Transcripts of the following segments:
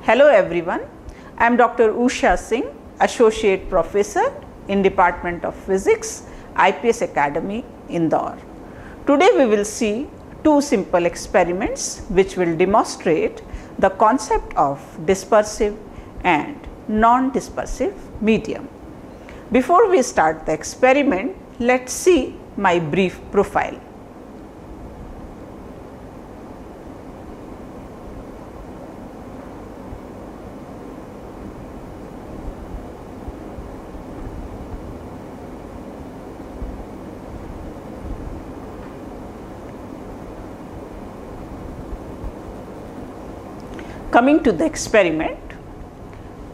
Hello everyone, I am Dr. Usha Singh, Associate Professor in Department of Physics, IPS Academy, Indore. Today we will see two simple experiments which will demonstrate the concept of dispersive and non-dispersive medium. Before we start the experiment, let us see my brief profile. Coming to the experiment,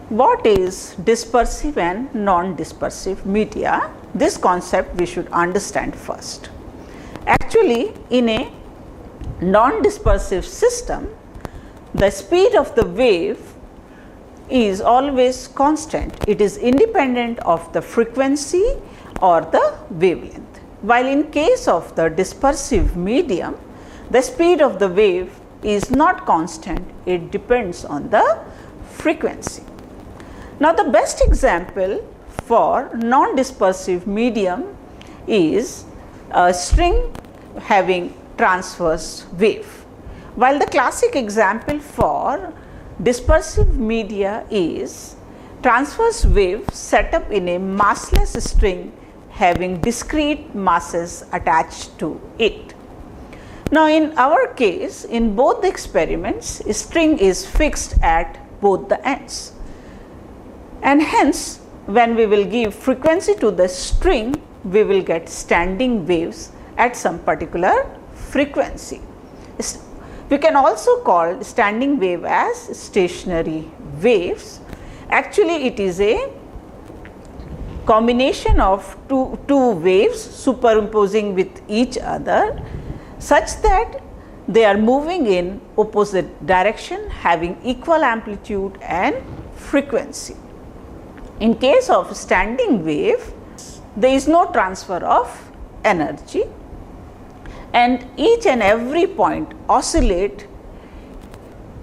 what is dispersive and non-dispersive media? This concept we should understand first. Actually, in a non-dispersive system, the speed of the wave is always constant. It is independent of the frequency or the wavelength. While in case of the dispersive medium, the speed of the wave is not constant, it depends on the frequency. Now, the best example for non-dispersive medium is a string having transverse wave, while the classic example for dispersive media is transverse wave set up in a massless string having discrete masses attached to it. Now, in our case, in both the experiments, string is fixed at both the ends, and hence when we will give frequency to the string, we will get standing waves at some particular frequency. We can also call standing wave as stationary waves. Actually, it is a combination of two waves superimposing with each other, such that they are moving in opposite direction, having equal amplitude and frequency. In case of standing wave, there is no transfer of energy, and each and every point oscillate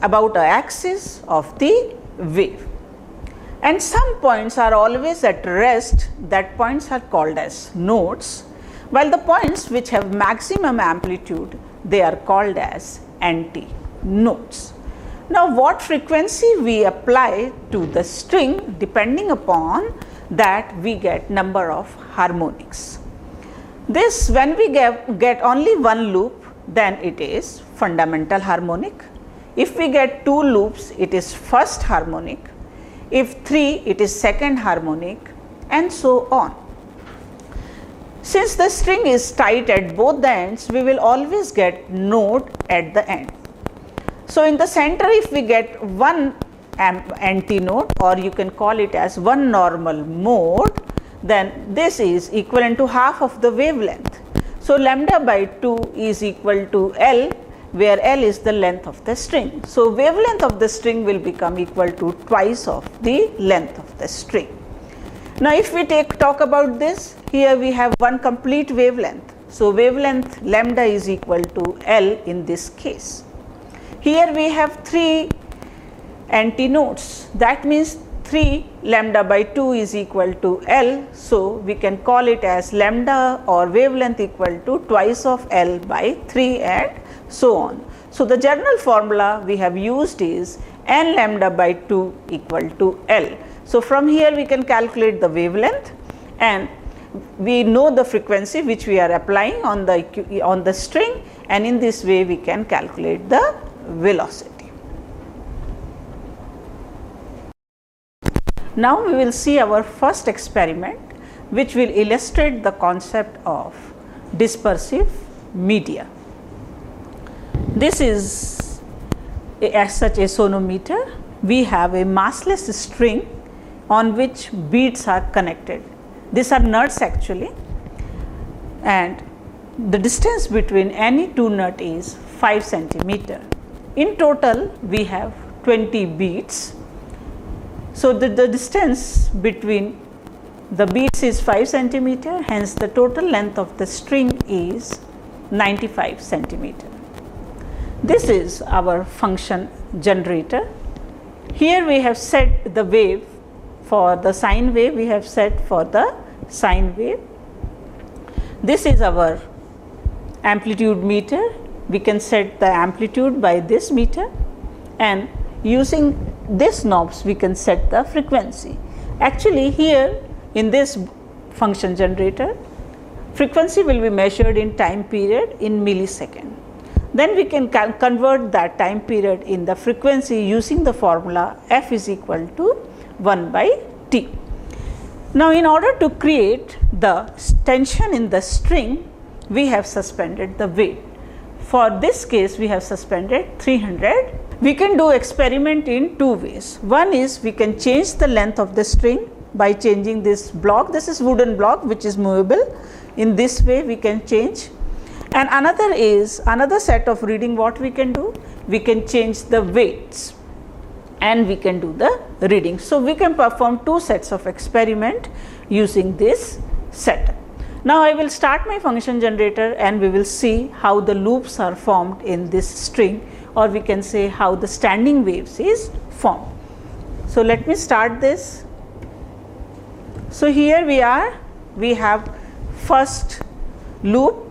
about an axis of the wave, and some points are always at rest. That points are called as nodes, while the points which have maximum amplitude, they are called as antinodes. Now, what frequency we apply to the string, depending upon that we get number of harmonics. This, when we get only one loop, then it is fundamental harmonic. If we get two loops, it is first harmonic. If three, it is second harmonic, and so on. Since the string is tight at both the ends, we will always get node at the end. So, in the center, if we get one antinode, or you can call it as one normal mode, then this is equivalent to half of the wavelength. So, lambda by 2 is equal to L, where L is the length of the string. So, wavelength of the string will become equal to twice of the length of the string. Now, if we talk about this, here we have one complete wavelength. So, wavelength lambda is equal to L in this case. Here we have three antinodes, that means 3 lambda by 2 is equal to L. So, we can call it as lambda or wavelength equal to twice of L by 3 and so on. So, the general formula we have used is n lambda by 2 equal to L. So, from here we can calculate the wavelength, and we know the frequency which we are applying on the string, and in this way we can calculate the velocity. Now, we will see our first experiment which will illustrate the concept of dispersive media. This is as such a sonometer. We have a massless string on which beads are connected. These are nuts actually, and the distance between any two nuts is 5 centimeter. In total, we have 20 beads. So, the distance between the beads is 5 centimeter, hence the total length of the string is 95 centimeter. This is our function generator. Here we have set the wave for the sine wave, we have set for the sine wave. This is our amplitude meter. We can set the amplitude by this meter, and using this knobs we can set the frequency. Actually, here in this function generator, frequency will be measured in time period in millisecond. Then we can convert that time period in the frequency using the formula f is equal to 1 by t. Now, in order to create the tension in the string, we have suspended the weight. For this case, we have suspended 300. We can do experiment in two ways. One is we can change the length of the string by changing this block. This is wooden block which is movable. In this way we can change. And another is another set of reading. What we can do? We can change the weights and we can do the reading. So, we can perform two sets of experiment using this setup. Now, I will start my function generator and we will see how the loops are formed in this string, or we can say how the standing waves is formed. So, let me start this. So, here we have first loop.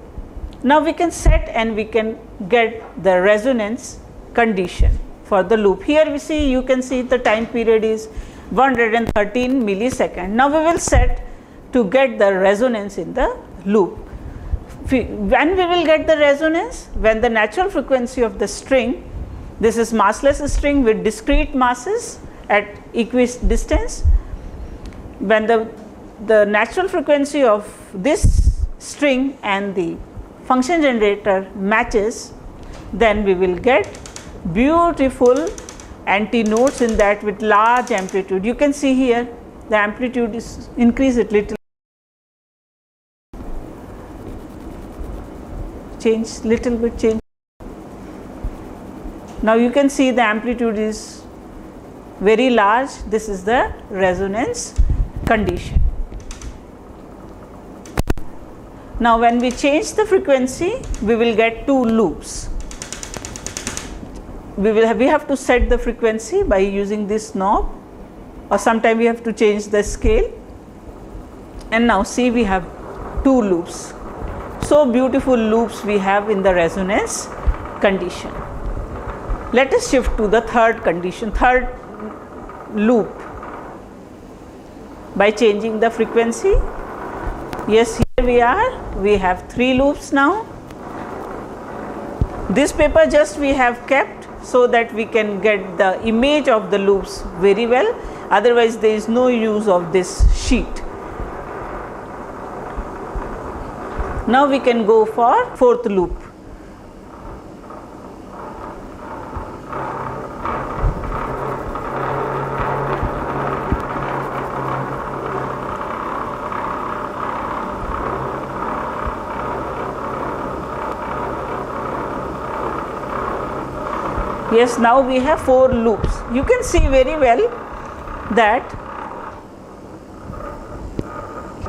Now, we can set and we can get the resonance condition for the loop. Here we see, you can see the time period is 113 millisecond. Now, we will set to get the resonance in the loop. When we will get the resonance? When the natural frequency of the string, this is massless string with discrete masses at equidistance. When the natural frequency of this string and the function generator matches, then we will get beautiful antinodes in that with large amplitude. You can see here the amplitude is increase it little, change little bit change. Now, you can see the amplitude is very large. This is the resonance condition. Now, when we change the frequency, we will get two loops. We have to set the frequency by using this knob, or sometime we have to change the scale. And now see, we have two loops. So beautiful loops we have in the resonance condition. Let us shift to the third condition, third loop, by changing the frequency. Yes, here we have three loops now. This paper just we have kept so that we can get the image of the loops very well, otherwise there is no use of this sheet. Now, we can go for fourth loop. Yes, now we have four loops. You can see very well that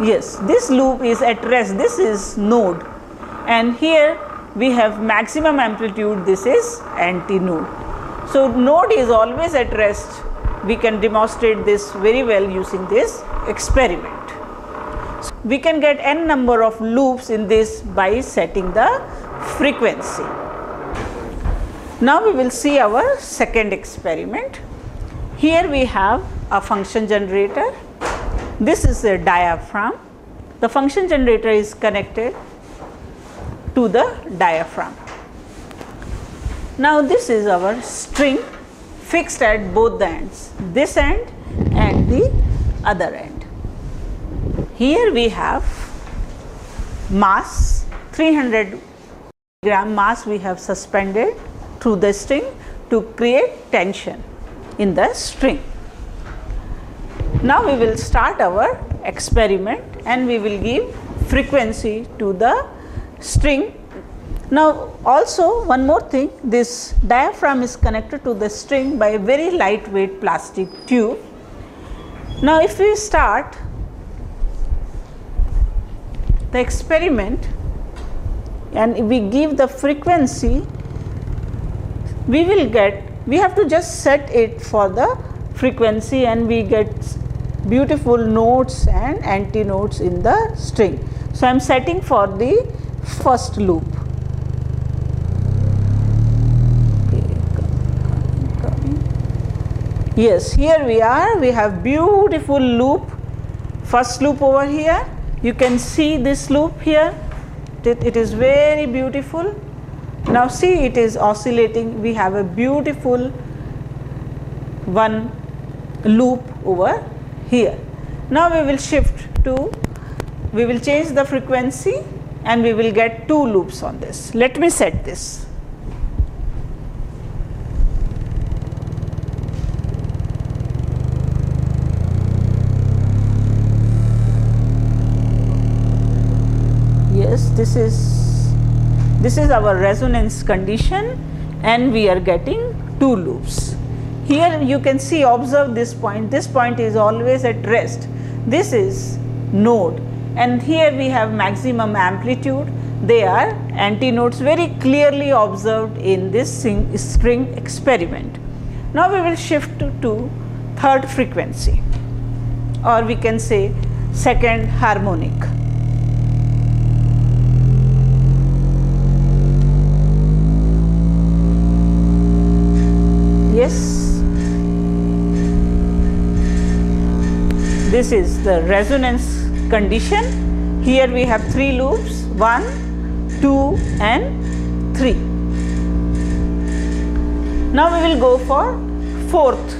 yes, this loop is at rest, this is node, and here we have maximum amplitude, this is antinode. So, node is always at rest. We can demonstrate this very well using this experiment. So, we can get n number of loops in this by setting the frequency. Now, we will see our second experiment. Here we have a function generator. This is a diaphragm. The function generator is connected to the diaphragm. Now, this is our string fixed at both the ends, this end and the other end. Here we have mass, 300 gram mass we have suspended through the string to create tension in the string. Now, we will start our experiment and we will give frequency to the string. Now, also one more thing, this diaphragm is connected to the string by a very lightweight plastic tube. Now, if we start the experiment and we give the frequency, we will get, we have to just set it for the frequency and we get beautiful notes and antinodes in the string. So, I am setting for the first loop. Yes, here we are, we have beautiful loop, first loop over here. You can see this loop here, it is very beautiful. Now see, it is oscillating, we have a beautiful one loop over here. Now we will shift to, we will change the frequency and we will get 2 loops on this. Let me set this. Yes, this is our resonance condition and we are getting 2 loops. Here you can see, observe this point is always at rest. This is node and here we have maximum amplitude. They are antinodes very clearly observed in this string experiment. Now we will shift to third frequency, or we can say second harmonic. Yes, this is the resonance condition. Here we have 3 loops, 1, 2 and 3. Now we will go for fourth.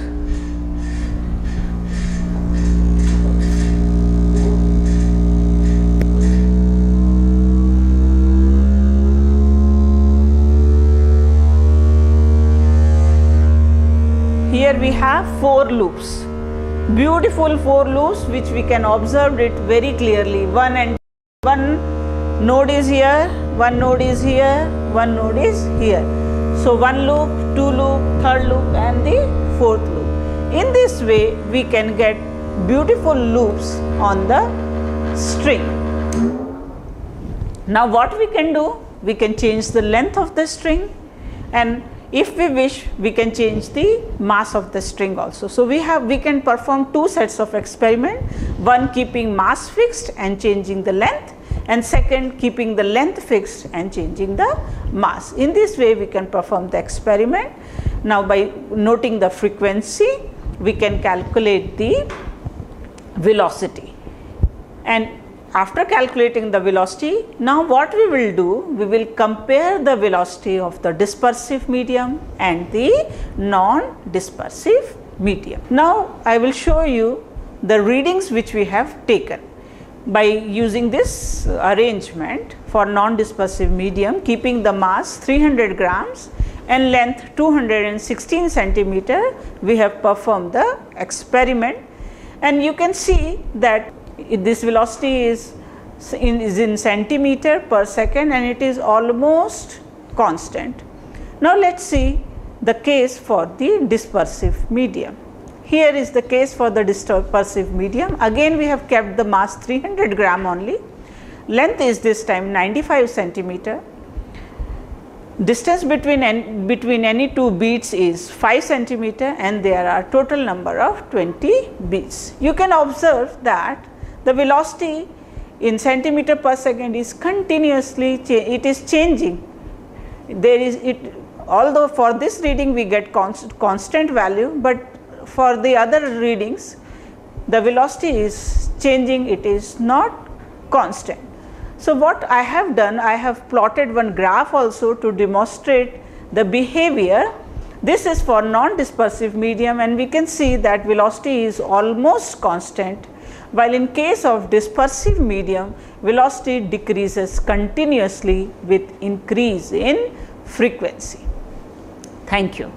Here we have 4 loops, beautiful 4 loops which we can observe it very clearly. One node is here, one node is here, one node is here. So 1 loop, 2 loop, third loop and the fourth loop. In this way we can get beautiful loops on the string. Now what we can do? We can change the length of the string, and if we wish, we can change the mass of the string also. So we can perform 2 sets of experiment, one keeping mass fixed and changing the length, and second keeping the length fixed and changing the mass. In this way we can perform the experiment. Now by noting the frequency, we can calculate the velocity, and after calculating the velocity, now what we will do, we will compare the velocity of the dispersive medium and the non-dispersive medium. Now I will show you the readings which we have taken by using this arrangement for non-dispersive medium, keeping the mass 300 grams and length 216 centimeter. We have performed the experiment, and you can see that this velocity is in centimeter per second and it is almost constant. Now let us see the case for the dispersive medium. Here is the case for the dispersive medium. Again we have kept the mass 300 gram only. Length is this time 95 centimeter. Distance between any 2 beads is 5 centimeter and there are total number of 20 beads. You can observe that the velocity in centimeter per second is continuously it is changing. There is although for this reading we get constant value, but for the other readings the velocity is changing, it is not constant. So what I have done, I have plotted one graph also to demonstrate the behavior. This is for non-dispersive medium and we can see that velocity is almost constant, while in case of dispersive medium, velocity decreases continuously with increase in frequency. Thank you.